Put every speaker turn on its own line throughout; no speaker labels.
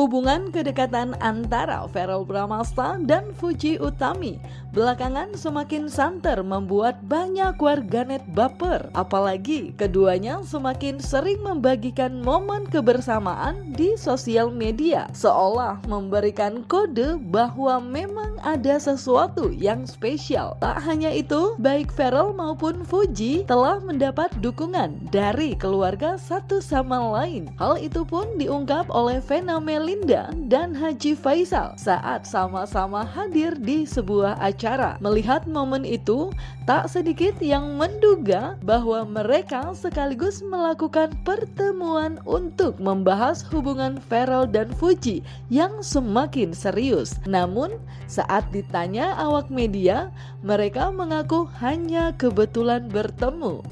Hubungan kedekatan antara Verrell Bramasta dan Fuji Utami belakangan semakin santer membuat banyak warganet baper. Apalagi keduanya semakin sering membagikan momen kebersamaan di sosial media, seolah memberikan kode bahwa memang ada sesuatu yang spesial. Tak hanya itu, baik Verrell maupun Fuji telah mendapat dukungan dari keluarga satu sama lain. Hal itu pun diungkap oleh Vena Melinda dan Haji Faisal saat sama-sama hadir di sebuah acara. Melihat momen itu, tak sedikit yang menduga bahwa mereka sekaligus melakukan pertemuan untuk membahas hubungan Verrell dan Fuji yang semakin serius. Namun, saat ditanya awak media, mereka mengaku hanya kebetulan bertemu.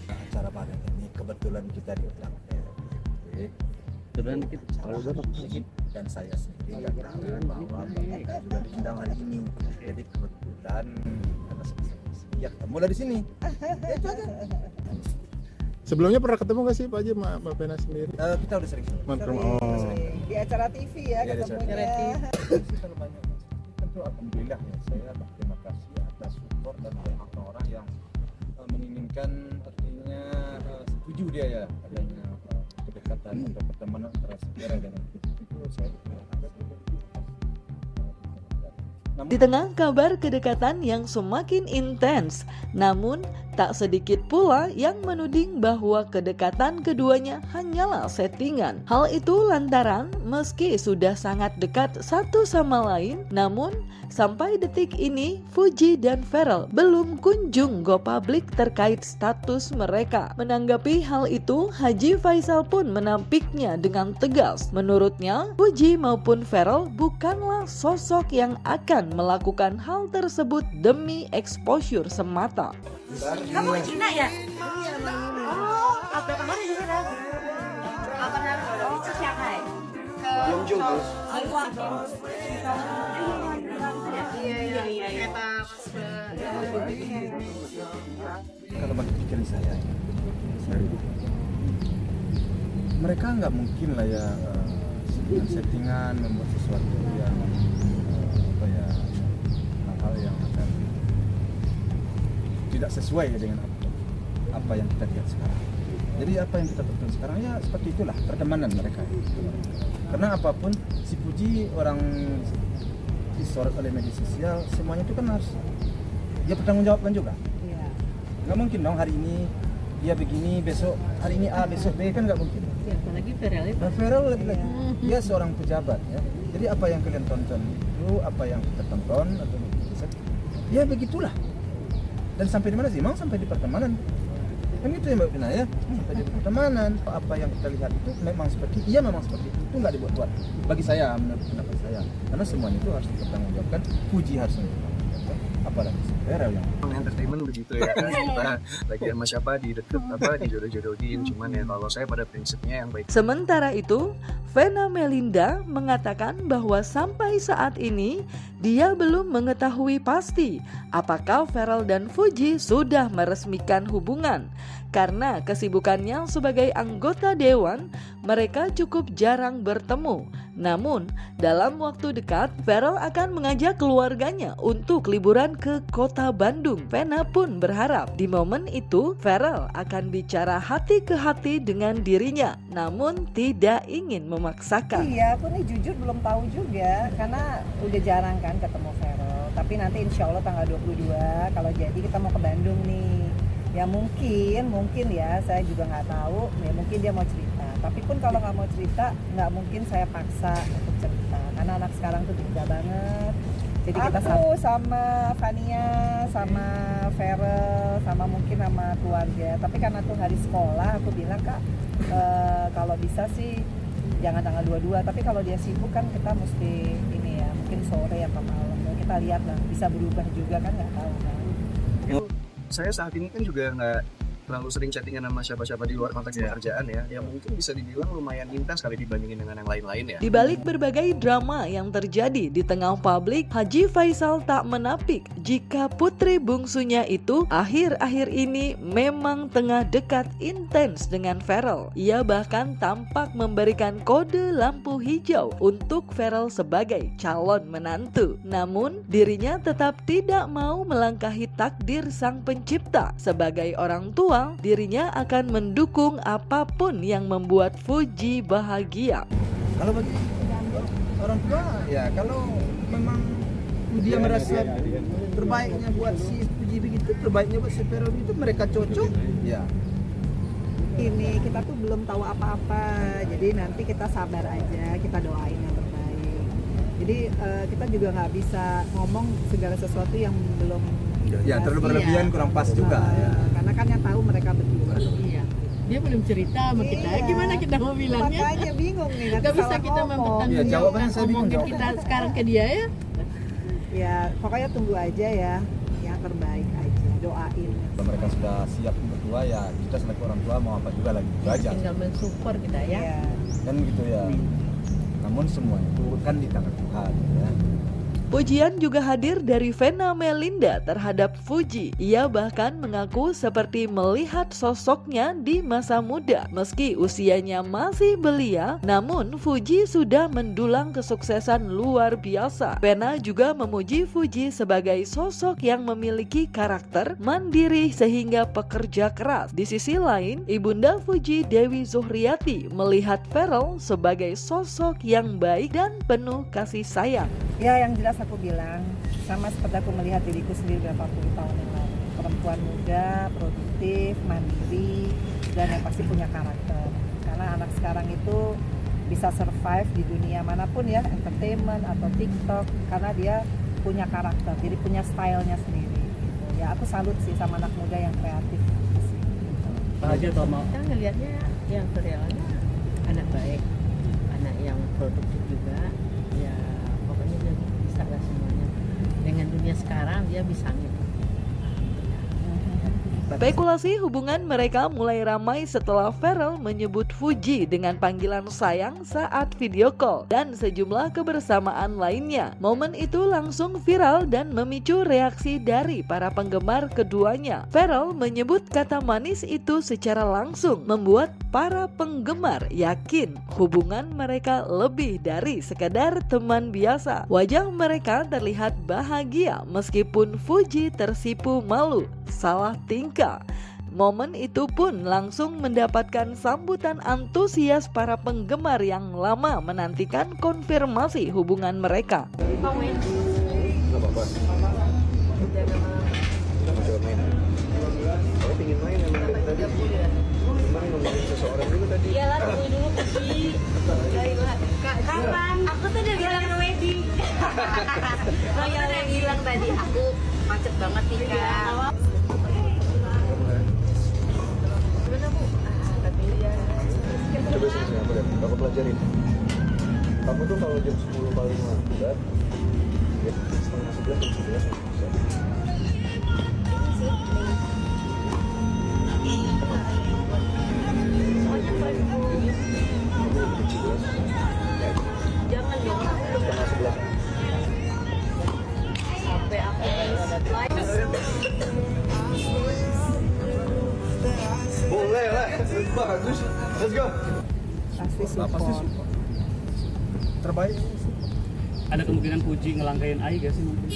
Acara bareng ini kebetulan kita diundang
Kebetulan dikit, kalau
sedikit dan saya sendiri nggak tahu bahwa kita juga diundang hari ini. Jadi kebetulan karena ya ketemu lah di sini. Itu aja.
Sebelumnya pernah ketemu nggak sih Pak Haji sama Mbak Vena sendiri?
Kita udah sering.
Oh.
Di acara TV ya ketemunya.
Kalau banyak tentu alhamdulillah ya, saya berterima kasih atas support dan orang-orang yang menginginkan, artinya setuju dia ya adanya kedekatan atau pertemanan antara saudara dengan itu saya
Di tengah kabar kedekatan yang semakin intens, namun tak sedikit pula yang menuding bahwa kedekatan keduanya hanyalah settingan. Hal itu lantaran meski sudah sangat dekat satu sama lain, namun sampai detik ini Fuji dan Verrell belum kunjung go publik terkait status mereka. Menanggapi hal itu, Haji Faisal pun menampiknya dengan tegas. Menurutnya, Fuji maupun Verrell bukanlah sosok yang akan melakukan hal tersebut demi exposure semata.
Kamu ke Cina ya? Oh, berapa hari di sana? Oh, ke Shanghai.
Guangzhou, Bos.
Iya.
kalau bagi pikiran saya mereka nggak mungkin lah ya settingan membuat sesuatu yang hal-hal yang akan tidak sesuai dengan apa yang kita lihat sekarang. Jadi apa yang kita tonton sekarang ya seperti itulah pertemanan mereka. Karena apapun si Fuji orang disorot oleh media sosial, semuanya itu kan harus dia bertanggung jawabkan juga. Nggak mungkin dong hari ini dia begini, besok hari ini A, besok B, kan nggak mungkin.
Ya, apalagi Verrell itu.
Nah, Verrell lagi dia seorang pejabat ya. Jadi apa yang kalian tonton itu, apa yang kita tonton atau ya begitulah. Dan sampai di mana sih? Memang sampai di pertemanan. Kan gitu ya Mbak Vina ya. Sampai di pertemanan. Apa yang kita lihat itu memang seperti itu. Itu nggak dibuat-buat. Bagi saya, menurut pendapat saya. Karena semuanya itu harus dipertanggungjawabkan. Fuji harus dipertanggungjawabkan. Apalagi Verrell yang
Entertainment begitu ya kan, kita lagi sama siapa dijodoh-jodohin, cuman ya kalau saya pada prinsipnya yang baik.
Sementara itu, Vena Melinda mengatakan bahwa sampai saat ini dia belum mengetahui pasti apakah Verrell dan Fuji sudah meresmikan hubungan. Karena kesibukannya sebagai anggota dewan, mereka cukup jarang bertemu Namun, dalam waktu dekat, Ferrell akan mengajak keluarganya untuk liburan ke kota Bandung. Vena pun berharap di momen itu Ferrell akan bicara hati ke hati dengan dirinya, namun tidak ingin memaksakan.
Iya, aku nih jujur belum tahu juga karena udah jarang kan ketemu Ferrell. Tapi nanti insya Allah tanggal 22 kalau jadi kita mau ke Bandung nih. Ya mungkin ya, saya juga nggak tahu. Ya mungkin dia mau cerita. Tapi pun kalau nggak mau cerita, nggak mungkin saya paksa untuk cerita. Karena anak sekarang tuh beda banget. Jadi kita sama Fania, sama Ferrell, sama mungkin sama keluarga. Tapi karena tuh hari sekolah, aku bilang Kak, kalau bisa sih jangan tanggal 22. Tapi kalau dia sibuk kan kita mesti ini ya, mungkin sore atau malam. Kita lihat lah, bisa berubah juga kan, nggak tahu kan.
Saya saat ini kan juga nggak terlalu sering chattingan sama siapa-siapa di luar konteks pekerjaan ya. Yang mungkin bisa dibilang lumayan intens kali dibandingin dengan yang lain-lain ya.
Di balik berbagai drama yang terjadi di tengah publik, Haji Faisal tak menapik jika putri bungsunya itu akhir-akhir ini memang tengah dekat intens dengan Ferrell. Ia bahkan tampak memberikan kode lampu hijau untuk Ferrell sebagai calon menantu. Namun, dirinya tetap tidak mau melangkahi takdir sang pencipta. Sebagai orang tua, dirinya akan mendukung apapun yang membuat Fuji bahagia.
Kalau bagi orang tua ya, kalau memang dia merasa terbaiknya buat si Fuji begitu, terbaiknya buat si Ferrell itu, mereka cocok ya.
Ini kita tuh belum tahu apa-apa, jadi nanti kita sabar aja, kita doain yang terbaik. Jadi kita juga nggak bisa ngomong segala sesuatu yang belum
Ya terlalu berlebihan, kurang pas juga ya.
Karena kan yang tahu mereka berdua.
Iya. Dia belum cerita sama kita. Gimana kita mau bilangnya?
Makanya bingung nih.
Gak bisa kita
Iya, jawabannya saya bingung,
mempertanggungjawabkan kita sekarang ke dia ya.
Ya pokoknya tunggu aja ya, yang terbaik aja, doain.
Kalau mereka sudah siap berdua ya, kita sebagai orang tua mau apa juga lagi itu aja.
Tinggal mensupport kita ya.
Ya.
Kan gitu ya. Namun semua itu kan di tangan Tuhan ya.
Pujian juga hadir dari Vena Melinda terhadap Fuji. Ia bahkan mengaku seperti melihat sosoknya di masa muda. Meski usianya masih belia, namun Fuji sudah mendulang kesuksesan luar biasa. Vena juga memuji Fuji sebagai sosok yang memiliki karakter mandiri sehingga pekerja keras. Di sisi lain, Ibunda Fuji Dewi Zuhriati melihat Ferrell sebagai sosok yang baik dan penuh kasih sayang.
Ya yang jelas aku bilang, sama seperti aku melihat diriku sendiri berapa puluh tahun yang lalu. Perempuan muda, produktif, mandiri, dan yang pasti punya karakter. Karena anak sekarang itu bisa survive di dunia manapun ya, entertainment atau TikTok, karena dia punya karakter, jadi punya stylenya sendiri. Ya aku salut sih sama anak muda yang kreatif.
Aja Tomo. Kita ngelihatnya yang realnya anak baik, anak yang produktif juga. Ya pokoknya dia bisa lah semuanya. Dengan dunia sekarang dia bisa gitu.
Spekulasi hubungan mereka mulai ramai setelah Ferrell menyebut Fuji dengan panggilan sayang saat video call dan sejumlah kebersamaan lainnya. Momen itu langsung viral dan memicu reaksi dari para penggemar keduanya. Ferrell menyebut kata manis itu secara langsung membuat para penggemar yakin hubungan mereka lebih dari sekadar teman biasa. Wajah mereka terlihat bahagia meskipun Fuji tersipu malu salah tingkah. Momen itu pun langsung mendapatkan sambutan antusias para penggemar yang lama menantikan konfirmasi hubungan mereka.
Gak apa-apa. Coba main. Kalau pingin main yang main tadi. Cuman ngomongin seseorang dulu tadi.
Iyalah tunggu dulu Fuji. Kapan? Aku tuh udah bilang wedding. Oh ya udah bilang tadi aku macet banget nih Kak.
Coba sini aku lihat, aku pelajarin. Kamu tuh kalau jam 10 paling lambat, ya setengah 11 jam 11 masih bisa.
Jangan dong.
Setengah 11.
Sampai aku
Boleh lah, bagus. Let's go.
Pasti support.
terbaik.
Ada kemungkinan Puji ngelangkain Ai gak sih mungkin?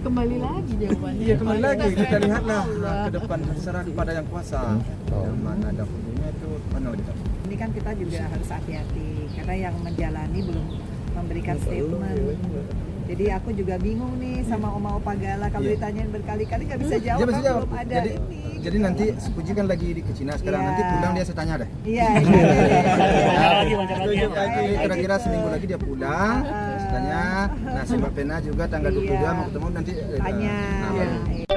Kembali lagi jawabannya.
Iya, kembali lagi kita lihatlah ke depan, terserah kepada yang kuasa. Yang mana ada hubungannya itu mana lagi tahu.
Ini kan kita juga harus hati-hati karena yang menjalani belum memberikan statement. Jadi aku juga bingung nih sama Oma Opa Gala kalau
Iya.
ditanyain berkali-kali nggak bisa jawab,
Dia bisa
kan
jawab.
belum ada ini.
Jadi nanti Puji kan lagi di Cina sekarang,
Iya.
nanti pulang dia saya tanya deh.
Iya.
Wawancara lagi.
Kira-kira seminggu lagi dia pulang, saya tanya. Nah, si Mbak Pena juga tanggal 22 mau ketemu nanti.
Tanya.
Nah,